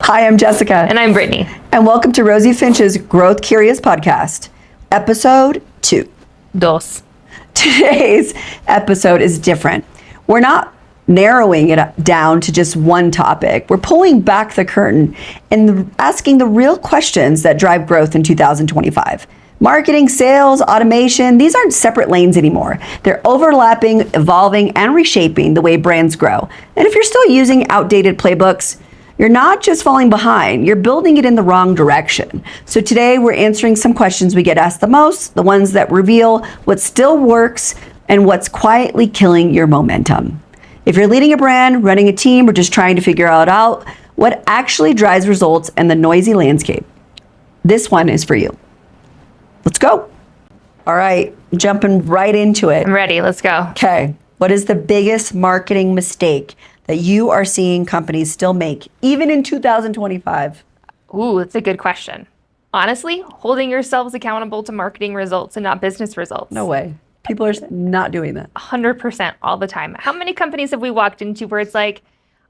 Hi, I'm Jessica. And I'm Brittany. And welcome to Rosie Finch's Growth Curious podcast, episode 2. Dos. Today's episode is different. We're not narrowing it down to just one topic. We're pulling back the curtain and asking the real questions that drive growth in 2025. Marketing, sales, automation, these aren't separate lanes anymore. They're overlapping, evolving, and reshaping the way brands grow. And if you're still using outdated playbooks, you're not just falling behind, you're building it in the wrong direction. So today we're answering some questions we get asked the most, the ones that reveal what still works and what's quietly killing your momentum. If you're leading a brand, running a team, or just trying to figure out what actually drives results in the noisy landscape, this one is for you. Let's go. All right, jumping right into it. I'm ready. Let's go. Okay. What is the biggest marketing mistake that you are seeing companies still make, even in 2025? Ooh, that's a good question. Honestly, holding yourselves accountable to marketing results and not business results. No way. People are not doing that. 100% all the time. How many companies have we walked into where it's like,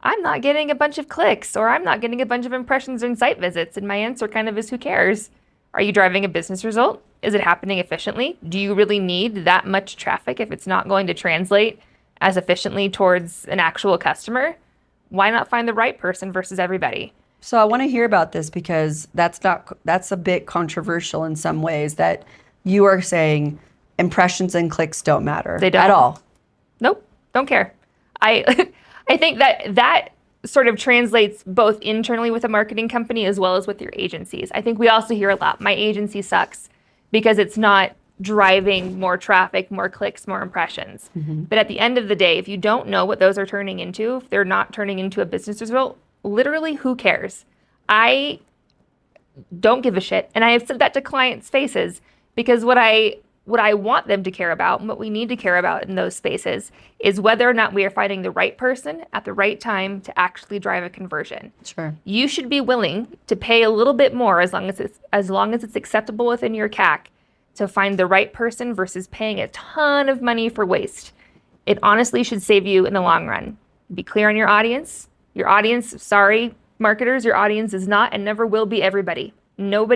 I'm not getting a bunch of clicks or I'm not getting a bunch of impressions and site visits? And my answer kind of is, who cares? Are you driving a business result? Is it happening efficiently? Do you really need that much traffic if it's not going to translate as efficiently towards an actual customer? Why not find the right person versus everybody? So I want to hear about this because that's a bit controversial in some ways, that you are saying impressions and clicks don't matter. They don't. At all. Nope, don't care. I think that sort of translates both internally with a marketing company as well as with your agencies. I think we also hear a lot, my agency sucks because it's not driving more traffic, more clicks, more impressions. Mm-hmm. But at the end of the day, if you don't know what those are turning into, if they're not turning into a business result, literally who cares? I don't give a shit. And I have said that to clients' faces because what I want them to care about and what we need to care about in those spaces is whether or not we are finding the right person at the right time to actually drive a conversion. Sure. You should be willing to pay a little bit more as long as it's acceptable within your CAC to find the right person versus paying a ton of money for waste. It honestly should save you in the long run. Be clear on your audience. Your audience, sorry, marketers, your audience is not and never will be everybody. No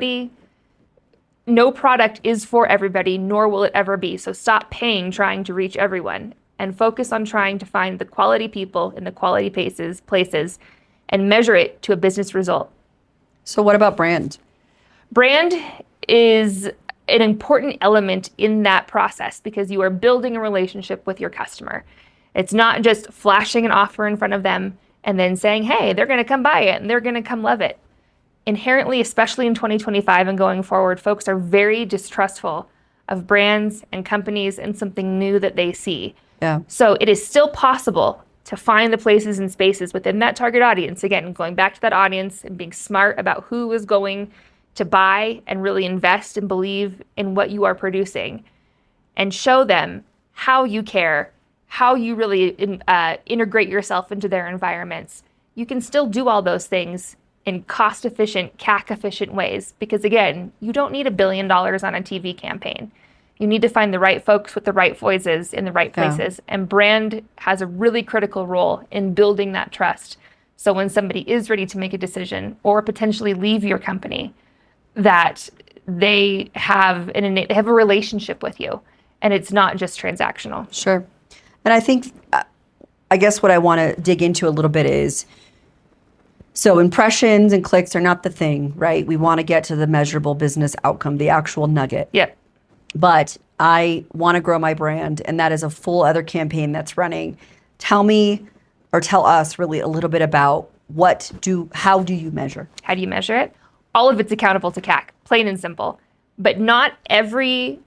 product is for everybody, nor will it ever be. So stop paying trying to reach everyone and focus on trying to find the quality people in the quality places and measure it to a business result. So what about brand? Brand is an important element in that process because you are building a relationship with your customer. It's not just flashing an offer in front of them and then saying, hey, they're going to come buy it and they're going to come love it. Inherently, especially in 2025 and going forward, folks are very distrustful of brands and companies and something new that they see. Yeah. So it is still possible to find the places and spaces within that target audience. Again, going back to that audience and being smart about who is going to buy and really invest and believe in what you are producing and show them how you care, how you really integrate yourself into their environments. You can still do all those things in cost-efficient, CAC-efficient ways. Because again, you don't need $1 billion on a TV campaign. You need to find the right folks with the right voices in the right places. Yeah. And brand has a really critical role in building that trust. So when somebody is ready to make a decision or potentially leave your company, that they have they have a relationship with you and it's not just transactional. Sure. And I think, I guess what I want to dig into a little bit is, so impressions and clicks are not the thing, right? We want to get to the measurable business outcome, the actual nugget. Yep. But I want to grow my brand, and that is a full other campaign that's running. Tell me, or tell us really a little bit about how do you measure? How do you measure it? All of it's accountable to CAC, plain and simple. But not every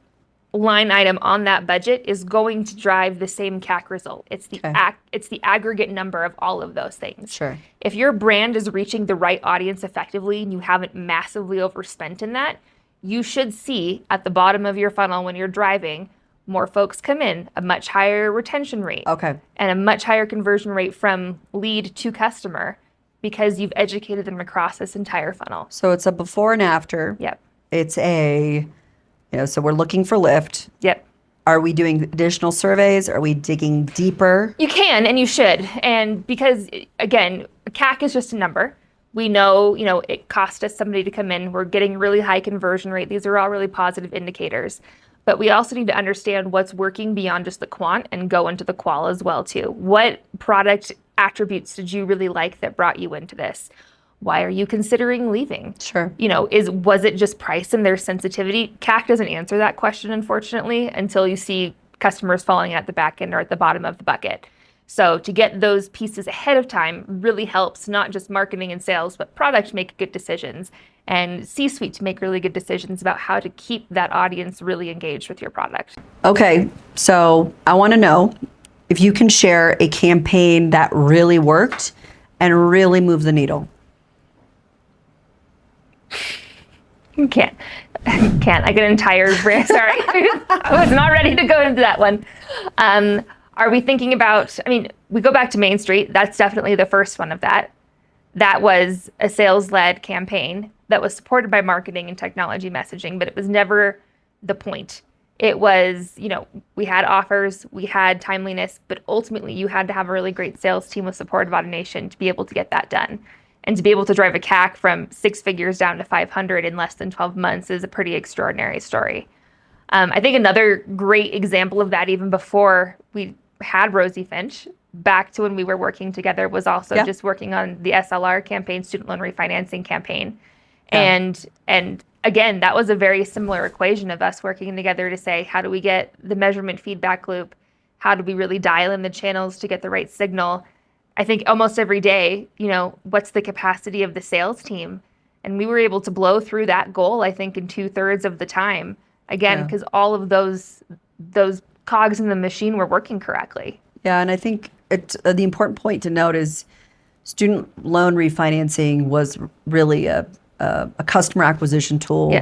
line item on that budget is going to drive the same CAC result. It's the aggregate number of all of those things. Sure. If your brand is reaching the right audience effectively and you haven't massively overspent in that, you should see at the bottom of your funnel when you're driving more folks come in, a much higher retention rate. Okay. And a much higher conversion rate from lead to customer because you've educated them across this entire funnel. So it's a before and after. Yep. It's so we're looking for lift. Yep. Are we doing additional surveys? Are we digging deeper? You can and you should. And because, again, CAC is just a number. We know, it cost us somebody to come in. We're getting really high conversion rate. These are all really positive indicators. But we also need to understand what's working beyond just the quant and go into the qual as well, too. What product attributes did you really like that brought you into this? Why are you considering leaving? Sure. Was it just price and their sensitivity? CAC doesn't answer that question, unfortunately, until you see customers falling at the back end or at the bottom of the bucket. So to get those pieces ahead of time really helps not just marketing and sales, but product to make good decisions and C-suite to make really good decisions about how to keep that audience really engaged with your product. Okay, so I want to know if you can share a campaign that really worked and really moved the needle. Can't. I get entire brain. Sorry. I was not ready to go into that one. Are we thinking about, we go back to Main Street. That's definitely the first one of that. That was a sales-led campaign that was supported by marketing and technology messaging, but it was never the point. It was, we had offers, we had timeliness, but ultimately you had to have a really great sales team with support of automation to be able to get that done. And to be able to drive a CAC from 6 figures down to 500 in less than 12 months is a pretty extraordinary story. I think another great example of that, even before we had Rosie Finch, back to when we were working together, was also just working on the SLR campaign, student loan refinancing campaign. Yeah. And again, that was a very similar equation of us working together to say, how do we get the measurement feedback loop? How do we really dial in the channels to get the right signal? I think almost every day, what's the capacity of the sales team? And we were able to blow through that goal, I think, in 2/3 of the time. Again, because all of those cogs in the machine were working correctly. Yeah, and I think the important point to note is student loan refinancing was really a customer acquisition tool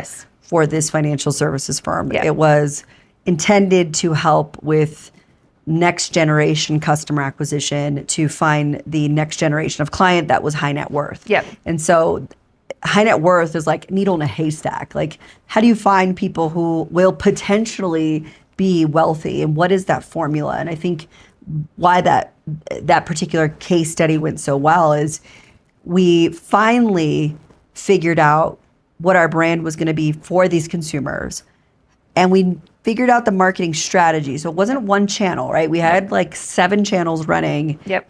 for this financial services firm. Yeah. It was intended to help with next generation customer acquisition, to find the next generation of client that was high net worth. Yep. And so high net worth is like needle in a haystack. Like, how do you find people who will potentially be wealthy, and what is that formula? And I think why that particular case study went so well is we finally figured out what our brand was going to be for these consumers, and we figured out the marketing strategy. So it wasn't one channel, right? We had like 7 channels running. Yep.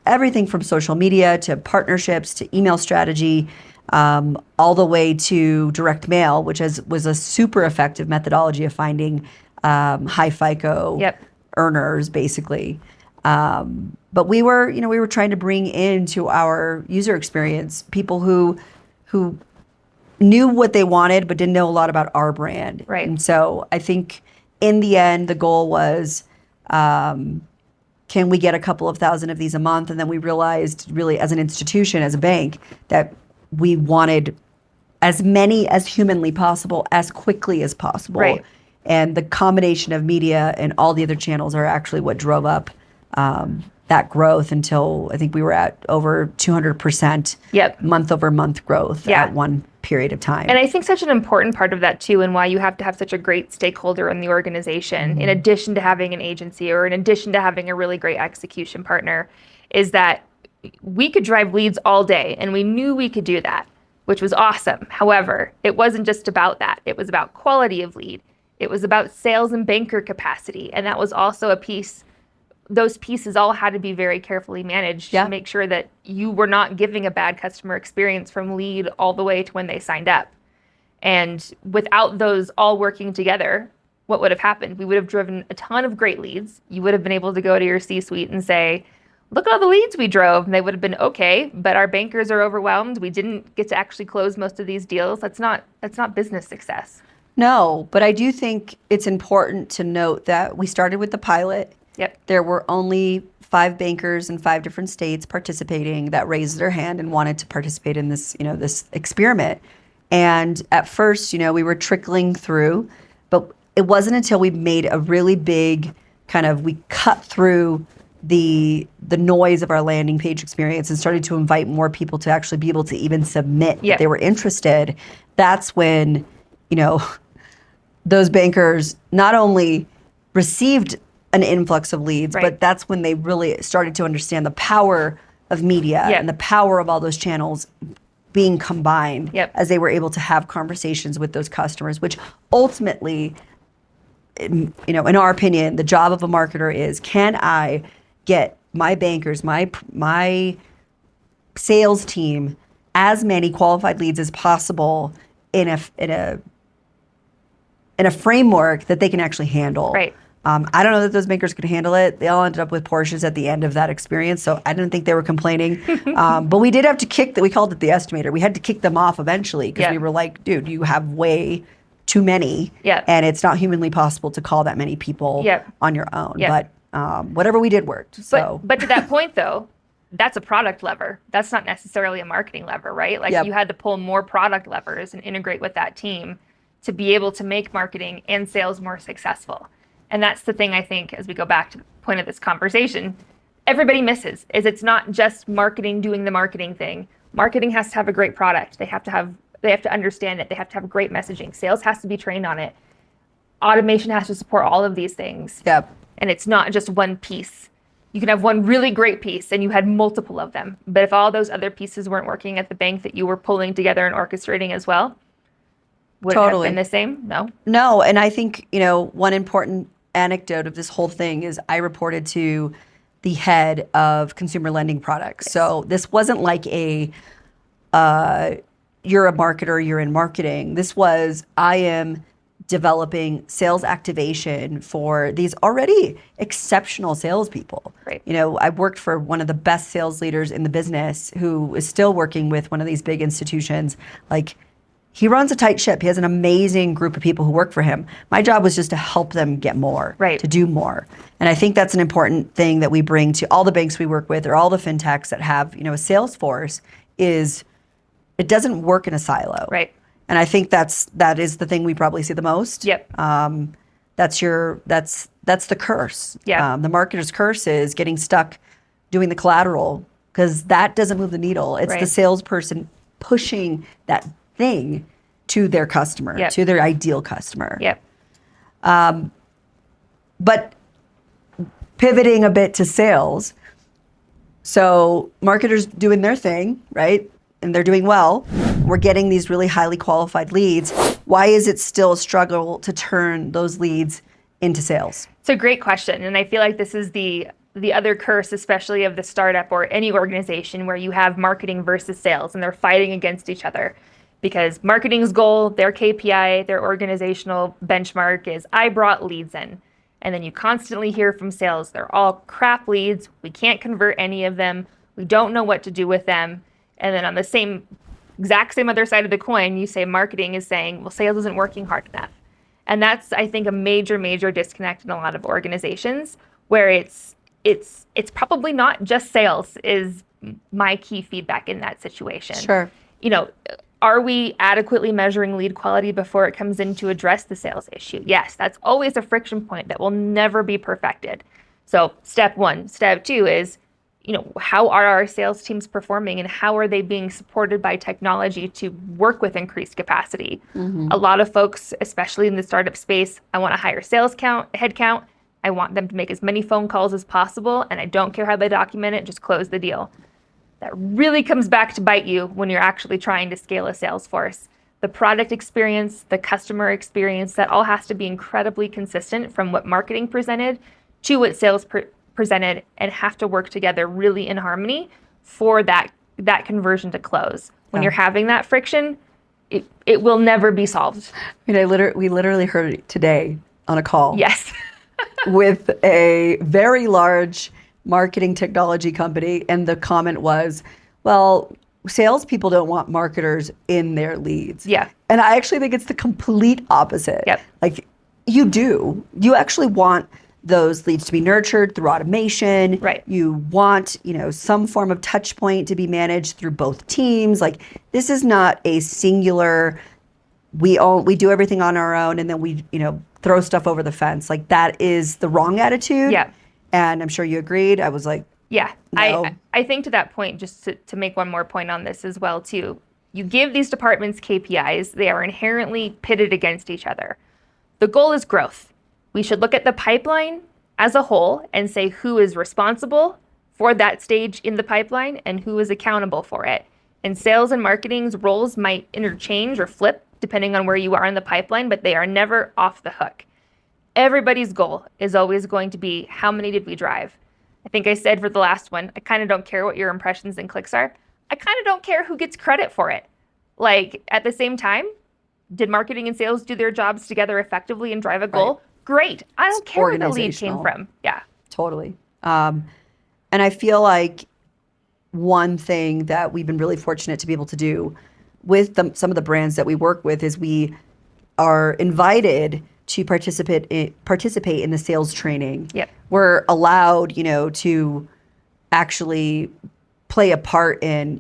Everything from social media to partnerships to email strategy, all the way to direct mail, which was a super effective methodology of finding high FICO earners, basically. But we were trying to bring into our user experience people who knew what they wanted but didn't know a lot about our brand. Right. And so I think in the end, the goal was, can we get a couple of thousand of these a month? And then we realized, really, as an institution, as a bank, that we wanted as many as humanly possible, as quickly as possible. Right. And the combination of media and all the other channels are actually what drove up that growth until I think we were at over 200% month over month growth at one period of time. And I think such an important part of that too, and why you have to have such a great stakeholder in the organization, in addition to having an agency or in addition to having a really great execution partner, is that we could drive leads all day, and we knew we could do that, which was awesome. However, it wasn't just about that. It was about quality of lead. It was about sales and banker capacity. And that was also a piece. Those pieces all had to be very carefully managed to make sure that you were not giving a bad customer experience from lead all the way to when they signed up. And without those all working together, what would have happened? We would have driven a ton of great leads. You would have been able to go to your C-suite and say, look at all the leads we drove. And they would have been, okay, but our bankers are overwhelmed. We didn't get to actually close most of these deals. That's not business success. No, but I do think it's important to note that we started with the pilot. Yep. There were only 5 bankers in 5 different states participating that raised their hand and wanted to participate in this, this experiment. And at first, we were trickling through, but it wasn't until we made a really big we cut through the noise of our landing page experience and started to invite more people to actually be able to even submit that they were interested. That's when, those bankers not only received an influx of leads, Right. but that's when they really started to understand the power of media Yep. and the power of all those channels being combined Yep. as they were able to have conversations with those customers, which ultimately, in our opinion, the job of a marketer is, can I get my bankers, my sales team, as many qualified leads as possible in a framework that they can actually handle. Right. I don't know that those bankers could handle it. They all ended up with Porsches at the end of that experience, so I didn't think they were complaining. But we did have to we called it the estimator. We had to kick them off eventually because Yeah. we were like, dude, you have way too many, Yeah. and it's not humanly possible to call that many people Yeah. on your own. Yeah. But whatever we did worked. So But to that point, though, that's a product lever. That's not necessarily a marketing lever, right? Like Yep. you had to pull more product levers and integrate with that team to be able to make marketing and sales more successful. And that's the thing I think, as we go back to the point of this conversation, everybody misses is it's not just marketing doing the marketing thing. Marketing has to have a great product. They have to understand it. They have to have great messaging. Sales has to be trained on it. Automation has to support all of these things. Yep. And it's not just one piece. You can have one really great piece and you had multiple of them. But if all those other pieces weren't working at the bank that you were pulling together and orchestrating as well, would it have Totally. been the same? No. No, and I think, one important anecdote of this whole thing is I reported to the head of consumer lending products. So this wasn't like you're a marketer, you're in marketing. This was, I am developing sales activation for these already exceptional salespeople. Right. I worked for one of the best sales leaders in the business who is still working with one of these big institutions. Like, he runs a tight ship. He has an amazing group of people who work for him. My job was just to help them get more, Right. to do more. And I think that's an important thing that we bring to all the banks we work with or all the fintechs that have, a sales force is it doesn't work in a silo. Right. And I think that is the thing we probably see the most. Yep. That's the curse. Yeah. The marketer's curse is getting stuck doing the collateral because that doesn't move the needle. It's the Right. salesperson pushing that thing to their customer, Yep. to their ideal customer. Yep. But pivoting a bit to sales, so marketers doing their thing, right? And they're doing well. We're getting these really highly qualified leads. Why is it still a struggle to turn those leads into sales? It's a great question. And I feel like this is the other curse, especially of the startup or any organization where you have marketing versus sales and they're fighting against each other. Because marketing's goal, their KPI, their organizational benchmark is I brought leads in. And then you constantly hear from sales, they're all crap leads. We can't convert any of them. We don't know what to do with them. And then on the exact same other side of the coin, you say marketing is saying, well, sales isn't working hard enough. And that's, I think, a major, major disconnect in a lot of organizations where it's probably not just sales is my key feedback in that situation. Sure. Are we adequately measuring lead quality before it comes in to address the sales issue? Yes, that's always a friction point that will never be perfected. So step one. Step two is, how are our sales teams performing and how are they being supported by technology to work with increased capacity? A lot of folks, especially in the startup space, I want a higher sales headcount. I want them to make as many phone calls as possible, and I don't care how they document it, just close the deal. That really comes back to bite you when you're actually trying to scale a sales force. The product experience, the customer experience, that all has to be incredibly consistent from what marketing presented to what sales presented and have to work together really in harmony for that conversion to close. When you're having that friction, it will never be solved. We literally heard it today on a call. Yes. With a very large marketing technology company, and the comment was, well, salespeople don't want marketers in their leads. Yeah. And I actually think it's the complete opposite. Yep. Like, you actually want those leads to be nurtured through automation. Right. You want, some form of touch point to be managed through both teams. Like, this is not a singular, we do everything on our own and then we, throw stuff over the fence. Like, that is the wrong attitude. Yeah. And I'm sure you agreed. I was like, yeah, no. I think to that point, just to make one more point on this as well too, you give these departments KPIs, they are inherently pitted against each other. The goal is growth. We should look at the pipeline as a whole and say who is responsible for that stage in the pipeline and who is accountable for it. And sales and marketing's roles might interchange or flip depending on where you are in the pipeline, but they are never off the hook. Everybody's goal is always going to be, how many did we drive? I think I said for the last one, I kind of don't care what your impressions and clicks are. I kind of don't care who gets credit for it. Like, at the same time, did marketing and sales do their jobs together effectively and drive a goal? Right. Great. I don't It's care where the lead came organizational. from. Yeah. Totally. And I feel like one thing that we've been really fortunate to be able to do with some of the brands that we work with is we are invited to participate in the sales training. Yep. We're allowed, to actually play a part in,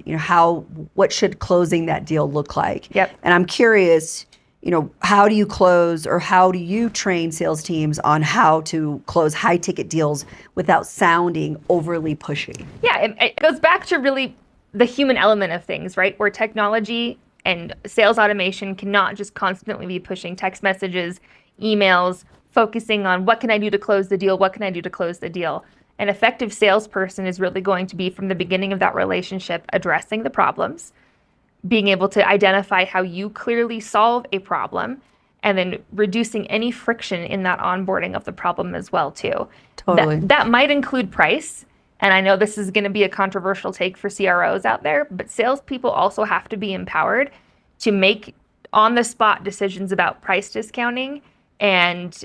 what should closing that deal look like. Yep. And I'm curious, how do you close, or how do you train sales teams on how to close high ticket deals without sounding overly pushy? Yeah, it goes back to really the human element of things, right? Where technology and sales automation cannot just constantly be pushing text messages, emails, focusing on what can I do to close the deal? What can I do to close the deal? An effective salesperson is really going to be, from the beginning of that relationship, addressing the problems, being able to identify how you clearly solve a problem, and then reducing any friction in that onboarding of the problem as well, too. Totally. That might include price. And I know this is going to be a controversial take for CROs out there, but salespeople also have to be empowered to make on-the-spot decisions about price discounting and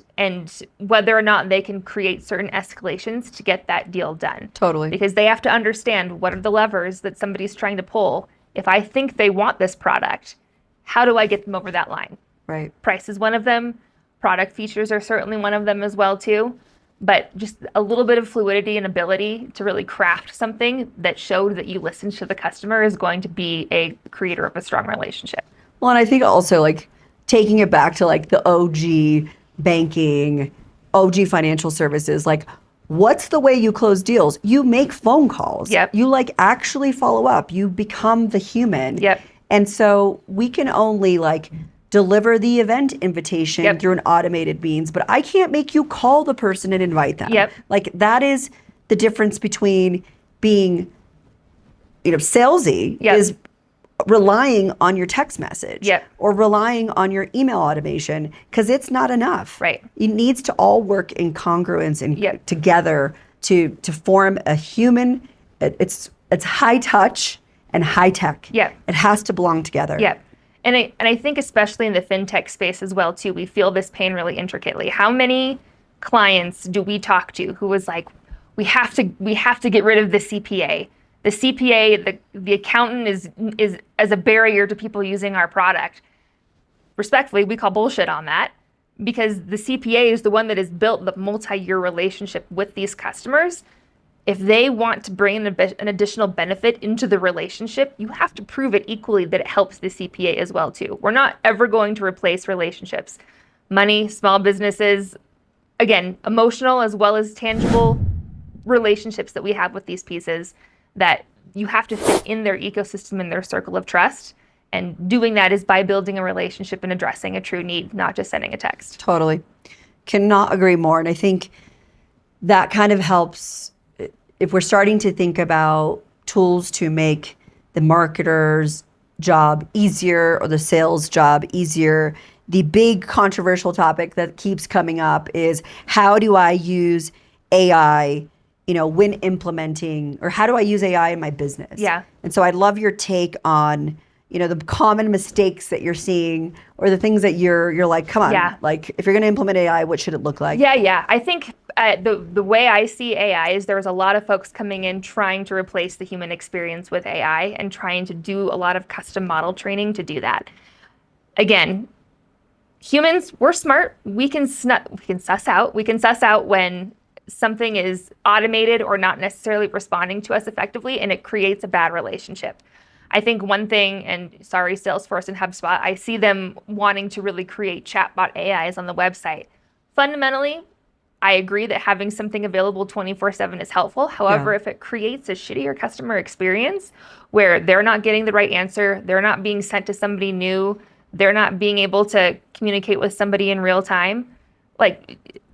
whether or not they can create certain escalations to get that deal done. Totally. Because they have to understand what are the levers that somebody's trying to pull. If I think they want this product, how do I get them over that line? Right. Price is one of them. Product features are certainly one of them as well, too. But just a little bit of fluidity and ability to really craft something that showed that you listened to the customer is going to be a creator of a strong relationship. Well, and I think also, like, taking it back to like the OG banking, OG financial services, like, what's the way you close deals? You make phone calls. Yep. You actually follow up. You become the human. Yep. And so we can only deliver the event invitation Yep. through an automated means, but I can't make you call the person and invite them. Yep. That is the difference between being, salesy Yep. is relying on your text message. Yep. Or relying on your email automation, because it's not enough. Right. It needs to all work in congruence and Yep. together to form a human. It's high touch and high tech. Yep. It has to belong together. Yeah. And I think especially in the fintech space as well, too, we feel this pain really intricately. How many clients do we talk to who was like, we have to get rid of the CPA. The CPA, the accountant is as a barrier to people using our product. Respectfully, we call bullshit on that, because the CPA is the one that has built the multi-year relationship with these customers. If they want to bring an additional benefit into the relationship, you have to prove it equally that it helps the CPA as well, too. We're not ever going to replace relationships. Money, small businesses, again, emotional as well as tangible relationships that we have with these pieces, that you have to fit in their ecosystem and their circle of trust. And doing that is by building a relationship and addressing a true need, not just sending a text. Totally. Cannot agree more. And I think that kind of helps if we're starting to think about tools to make the marketer's job easier or the sales job easier. The big controversial topic that keeps coming up is, how do I use AI, when implementing, or how do I use AI in my business? Yeah. And so I'd love your take on, the common mistakes that you're seeing, or the things that you're like, come on, Yeah. if you're going to implement AI, what should it look like? Yeah. I think the way I see AI is there's a lot of folks coming in trying to replace the human experience with AI and trying to do a lot of custom model training to do that. Again, humans, we're smart. We can suss out when something is automated or not necessarily responding to us effectively, and it creates a bad relationship. I think one thing, and sorry, Salesforce and HubSpot, I see them wanting to really create chatbot AIs on the website. Fundamentally, I agree that having something available 24/7 is helpful. However, Yeah. if it creates a shittier customer experience where they're not getting the right answer, they're not being sent to somebody new, they're not being able to communicate with somebody in real time,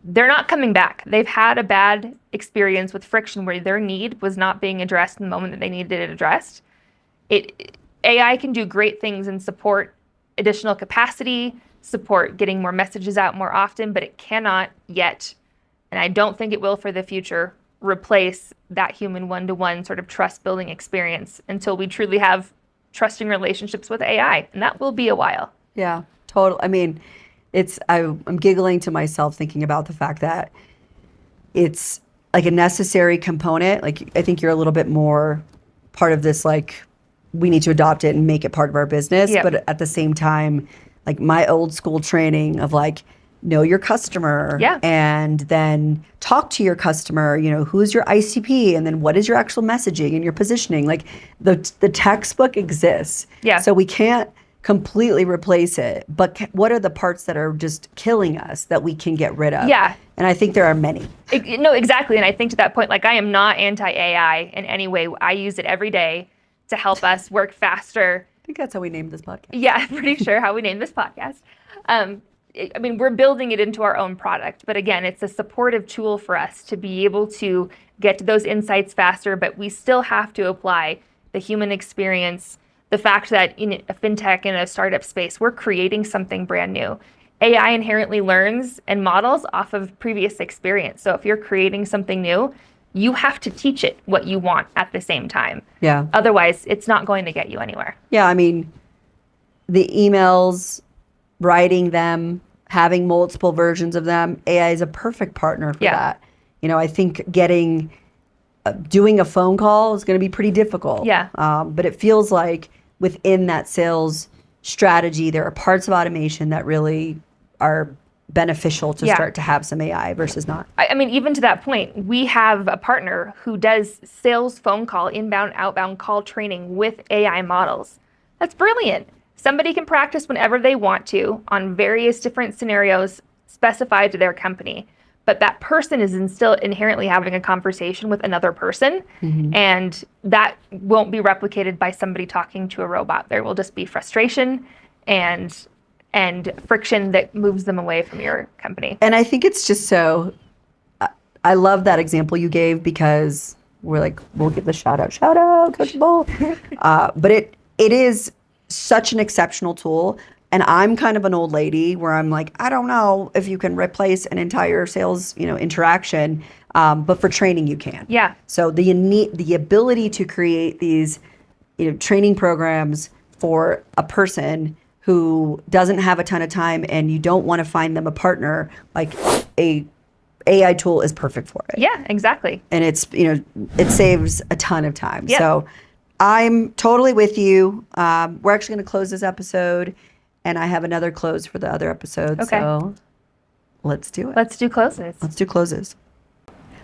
they're not coming back. They've had a bad experience with friction where their need was not being addressed in the moment that they needed it addressed. AI can do great things and support additional capacity, support getting more messages out more often, but it cannot yet, and I don't think it will for the future, replace that human one-to-one sort of trust-building experience until we truly have trusting relationships with AI, and that will be a while. Yeah, total. I mean, I'm giggling to myself thinking about the fact that it's like a necessary component. Like, I think you're a little bit more part of this, like, we need to adopt it and make it part of our business. Yep. But at the same time, like my old school training of like, know your customer, Yeah. and then talk to your customer, who's your ICP, and then what is your actual messaging and your positioning. Like the textbook exists. Yeah. So we can't completely replace it, but what are the parts that are just killing us that we can get rid of? Yeah. And I think there are many. No, exactly. And I think to that point, like I am not anti-AI in any way. I use it every day to help us work faster. I think that's how we named this podcast. Yeah, I'm pretty sure how we named this podcast. We're building it into our own product, but again, it's a supportive tool for us to be able to get to those insights faster, but we still have to apply the human experience, the fact that in a fintech and a startup space, we're creating something brand new. AI inherently learns and models off of previous experience. So if you're creating something new, you have to teach it what you want at the same time. Yeah. Otherwise, it's not going to get you anywhere. Yeah, I mean, the emails, writing them, having multiple versions of them, AI is a perfect partner for that. I think doing a phone call is going to be pretty difficult. Yeah. But it feels like within that sales strategy, there are parts of automation that really are beneficial to start to have some AI versus not. I mean, even to that point, we have a partner who does sales phone call, inbound, outbound call training with AI models. That's brilliant. Somebody can practice whenever they want to on various different scenarios specified to their company. But that person is still inherently having a conversation with another person, and that won't be replicated by somebody talking to a robot. There will just be frustration and friction that moves them away from your company. And I think it's just I love that example you gave because we're like, we'll give the shout out, Coach Bull. But it is such an exceptional tool. And I'm kind of an old lady where I'm like, I don't know if you can replace an entire sales, interaction, but for training you can. Yeah. So the ability to create these, training programs for a person who doesn't have a ton of time and you don't want to find them a partner, like a AI tool is perfect for it. Yeah, exactly. And it's, it saves a ton of time. Yeah. So I'm totally with you. We're actually going to close this episode, and I have another close for the other episode. Okay. So let's do it. Let's do closes. Let's do closes.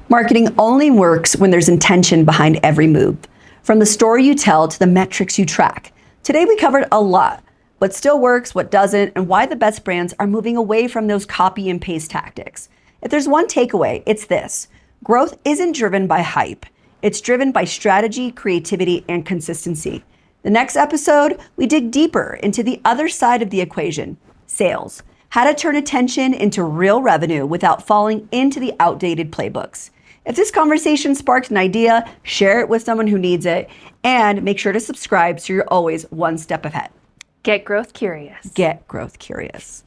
Marketing only works when there's intention behind every move. From the story you tell to the metrics you track. Today we covered a lot. What still works, what doesn't, and why the best brands are moving away from those copy and paste tactics. If there's one takeaway, it's this. Growth isn't driven by hype. It's driven by strategy, creativity, and consistency. The next episode, we dig deeper into the other side of the equation, sales. How to turn attention into real revenue without falling into the outdated playbooks. If this conversation sparked an idea, share it with someone who needs it, and make sure to subscribe so you're always one step ahead. Get growth curious. Get growth curious.